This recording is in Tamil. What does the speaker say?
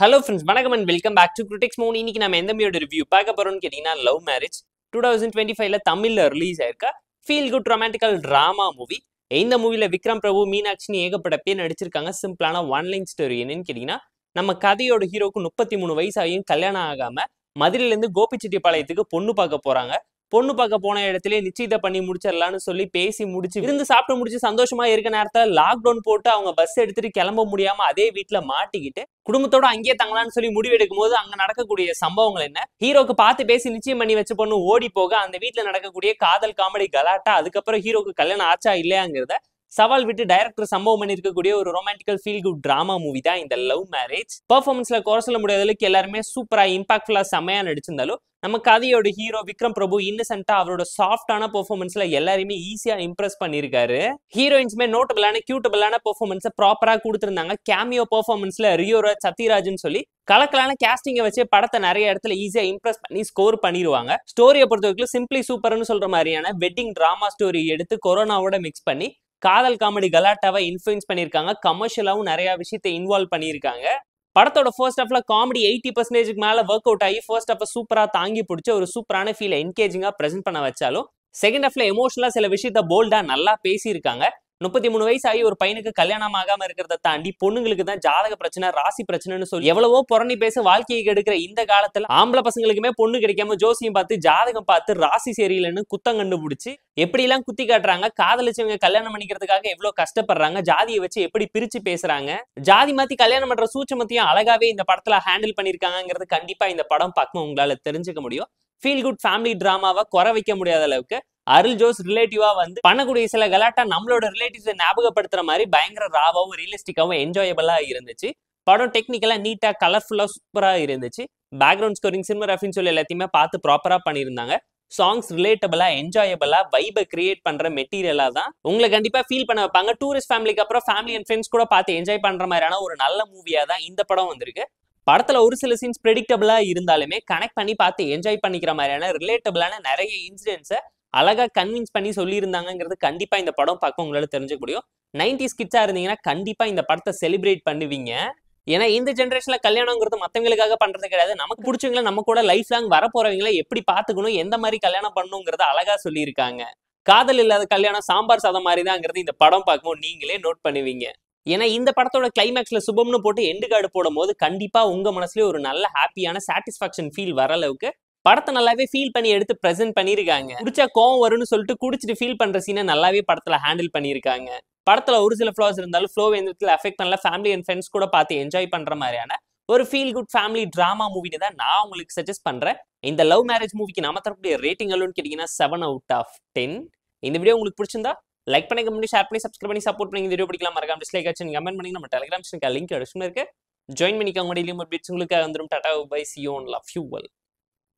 Hello friends, வணக்கம் and welcome back to Critics Moon. இன்னைக்கு நம்ம எந்த மூவியோட ரிவ்யூ பார்க்க போறோம்னு கேட்டீங்கன்னா லவ் மேரேஜ் 2025ல தமிழ்ல ரிலீஸ் ஆயிருக்க feel good romantical drama movie. இந்த மூவில விக்ரம் பிரபு மீனாட்சி ஏகப்பட்ட பேர் நடிச்சிருக்காங்க. சிம்பிளான ஒன் லைன் ஸ்டோரி என்னன்னு கேட்டீங்கன்னா, நம்ம கதையோட ஹீரோக்கு 33 வயசாகியும் கல்யாணம் ஆகாம மதுரையில இருந்து கோபிச்செட்டிப்பாளையத்துக்கு பொண்ணு பார்க்க போறாங்க. பொண்ணு பார்க்க போன இடத்துல நிச்சயத்தை பண்ணி முடிச்சிடலான்னு சொல்லி பேசி முடிச்சு இருந்து சாப்பிட்டு முடிச்சு சந்தோஷமா இருக்க நேரத்துல லாக்டவுன் போட்டு அவங்க பஸ் எடுத்துட்டு கிளம்ப முடியாம அதே வீட்டுல மாட்டிக்கிட்டு குடும்பத்தோட அங்கேயே தங்கலான்னு சொல்லி முடிவு எடுக்கும் போது அங்க நடக்கக்கூடிய சம்பவங்கள் என்ன, ஹீரோக்கு பார்த்து பேசி நிச்சயம் பண்ணி வச்ச பொண்ணு ஓடி போக அந்த வீட்டுல நடக்கக்கூடிய காதல் காமெடி கலாட்டா, அதுக்கப்புறம் ஹீரோக்கு கல்யாணம் ஆச்சா இல்லையாங்கிறத சவால் விட்டு டைரக்டர் சம்பவம் பண்ணி இருக்கக்கூடிய ஒரு ரொமான்டிக்கல் ஃபீல் குட் டிராமா மூவி தான் இந்த லவ் மேரேஜ். பெர்ஃபார்மன்ஸ்ல குறை சொல்ல முடியாத அளவுக்கு எல்லாருமே சூப்பரா இம்பாக்ட்ஃபுல்லா செம்மையா நடிச்சிருந்தாலும் நம்ம கதையோட ஹீரோ விக்ரம் பிரபு இன்னசென்ட்டா அவரோட சாஃப்டான பெர்ஃபார்மன்ஸ்ல எல்லாரையுமே ஈஸியா இம்ப்ரெஸ் பண்ணிருக்காரு. ஹீரோயின்ஸ்மே நோட்டபிளான கியூட்டபிளான பெர்ஃபார்மன்ஸை ப்ராப்பரா கொடுத்திருந்தாங்க. கேமியோ பெர்ஃபார்மன்ஸ்ல ரியோராஜ் சத்யராஜ்னு சொல்லி கலக்கலான கேஸ்டிங்கை வச்சு படத்தை நிறைய இடத்துல ஈஸியா இம்ப்ரெஸ் பண்ணி ஸ்கோர் பண்ணிடுவாங்க. ஸ்டோரியை பொறுத்த வரைக்கும் சிம்பிளி சூப்பர்னு சொல்ற மாதிரியான வெட்டிங் டிராமா ஸ்டோரி எடுத்து கொரோனாவோட மிக்ஸ் பண்ணி காதல் காமெடி கலாட்டாவை இன்ஃப்ளூயன்ஸ் பண்ணியிருக்காங்க. கமர்ஷியலாவும் நிறைய விஷயத்தை இன்வால்வ் பண்ணியிருக்காங்க. படத்தோட ஃபர்ஸ்ட் ஹாஃப்ல காமெடி 80% மேல ஒர்க் அவுட் ஆகி ஃபர்ஸ்ட் ஹாஃப் சூப்பரா தாங்கி பிடிச்ச ஒரு சூப்பரான ஃபீல் என்கேஜிங்கா பிரசென்ட் பண்ண வச்சாலும் செகண்ட் ஹாஃப்ல எமோஷனலா சில விஷயத்த போல்டா நல்லா பேசியிருக்காங்க. 33 வயசு ஆகி ஒரு பையனுக்கு கல்யாணம் ஆகாம இருக்கிறத தாண்டி பொண்ணுங்களுக்கு தான் ஜாதக பிரச்சனை ராசி பிரச்சனைன்னு சொல்லி எவ்வளவோ புறணி பேச வாழ்க்கையை கெடுக்கிற இந்த காலத்துல ஆம்பளை பசங்களுக்குமே பொண்ணு கிடைக்காம ஜோசியம் பார்த்து ஜாதகம் பார்த்து ராசி சரியில்லைன்னு குத்தம் கண்டுபிடிச்சு எப்படி எல்லாம் குத்தி காட்டுறாங்க. காதலிச்சவங்க கல்யாணம் பண்ணிக்கிறதுக்காக எவ்வளவு கஷ்டப்படுறாங்க, ஜாதியை வச்சு எப்படி பிரிச்சு பேசுறாங்க, ஜாதி மாத்தி கல்யாணம் பண்ற சூட்சமத்தையும் அழகாவே இந்த படத்துல ஹேண்டில் பண்ணிருக்காங்கிறது கண்டிப்பா இந்த படம் பார்க்கும் உங்களால தெரிஞ்சுக்க முடியும். ஃபீல் குட் ஃபேமிலி டிராமாவை குறை வைக்க முடியாத அளவுக்கு அருள் ஜோஸ் ரிலேட்டிவா வந்து பண்ணக்கூடிய சில கலாட்டா நம்மளோட ரிலேட்டிவ்ஸை ஞாபகப்படுத்துற மாதிரி பயங்கர ராவாவும் ரியலிஸ்டிக்காவும் என்ஜாயபிளா இருந்துச்சு. படம் டெக்னிக்கலா நீட்டா கலர்ஃபுல்லா சூப்பரா இருந்துச்சு. பேக்ரவுண்ட் ஸ்கோரிங் சினிமாகிராஃபின்னு சொல்லி எல்லாத்தையுமே பார்த்து ப்ராப்பரா பண்ணியிருந்தாங்க. சாங்ஸ் ரிலேட்டபிளா என்ஜாயபிளா வைபை கிரியேட் பண்ற மெட்டீரியலா தான் உங்களை கண்டிப்பா ஃபீல் பண்ண வைப்பாங்க. டூரிஸ்ட் ஃபேமிலிக்கு அப்புறம் ஃபேமிலி அண்ட் ஃப்ரெண்ட்ஸ் கூட பார்த்து என்ஜாய் பண்ற மாதிரியான ஒரு நல்ல மூவியா தான் இந்த படம் வந்திருக்கு. படத்துல ஒரு சில சீன்ஸ் ப்ரெடிக்டபிளா இருந்தாலுமே கனெக்ட் பண்ணி பார்த்து என்ஜாய் பண்ணிக்கிற மாதிரியான ரிலேட்டபிளான நிறைய இன்சிடென்ட்ஸை அழகா கன்வின்ஸ் பண்ணி சொல்லியிருந்தாங்கிறது கண்டிப்பா இந்த படம் பார்க்க உங்களால தெரிஞ்சுக்க முடியும். 90s கிட்ஸா இருந்தீங்கன்னா கண்டிப்பா இந்த படத்தை செலிப்ரேட் பண்ணுவீங்க. ஏன்னா இந்த ஜென்ரேஷன்ல கல்யாணங்கிறது மத்தவங்களுக்காக பண்றது கிடையாது. நமக்கு பிடிச்சவங்களை நம்ம கூட லைஃப் லாங் வரப்போறவங்களை எப்படி பாத்துக்கணும், எந்த மாதிரி கல்யாணம் பண்ணணுங்கிறத அழகா சொல்லியிருக்காங்க. காதல் இல்லாத கல்யாணம் சாம்பார் சாதம் மாதிரிதாங்கிறது இந்த படம் பார்க்கும்போது நீங்களே நோட் பண்ணுவீங்க. ஏன்னா இந்த படத்தோட கிளைமேக்ஸ்ல சுபம்னு போட்டு எண்டு கார்டு போடும் போது கண்டிப்பா உங்க மனசுலயே ஒரு நல்ல ஹாப்பியான சாட்டிஸ்பாக்சன் ஃபீல் வர அளவுக்கு படத்தை நல்லாவே ஃபீல் பண்ணி எடுத்து பிரசென்ட் பண்ணிருக்காங்க. குடிச்சா கோவம் வரும்னு சொல்லிட்டு குடிச்சிட்டு ஃபீல் பண்ற சீனை நல்லாவே படத்துல ஹேண்டில் பண்ணிருக்காங்க. படத்துல ஒரு சில ஃப்ளாஸ் இருந்தாலும் ஃப்ளோ எந்த இடத்துல அஃபெக்ட் பண்ணல. ஃபேமிலி அண்ட் ஃப்ரெண்ட்ஸ் கூட பார்த்து என்ஜாய் பண்ற மாதிரியான ஒரு ஃபீல் குட் ஃபேமிலி டிராமா மூவின்னு தான் நான் உங்களுக்கு சஜஸ்ட் பண்றேன். இந்த லவ் மேரேஜ் மூவிக்கு நாம தரக்கூடிய ரேட்டிங் எவ்வளோன்னு கேட்டீங்கன்னா 7/10. இந்த வீடியோ உங்களுக்கு பிடிச்சிருந்தா லைக் பண்ணி, கமெண்ட், ஷேர் பண்ணி, சப்ஸ்கிரைப் பண்ணி சப்போர்ட் பண்ணி. இந்த வீடியோ பிடிக்கலாம் மறக்காம டிஸ்லைக் ஆச்சு கமெண்ட் பண்ணி நம்ம டெலிகிராம் லிங்க் டிஸ்கிரிப்ஷன்ல இருக்கு. ஜாயின் பண்ணிக்கோங்க. டெய்லியும் அப்டேட்ஸ் உங்களுக்கு வந்துடும். Tata bye, see you, love you all.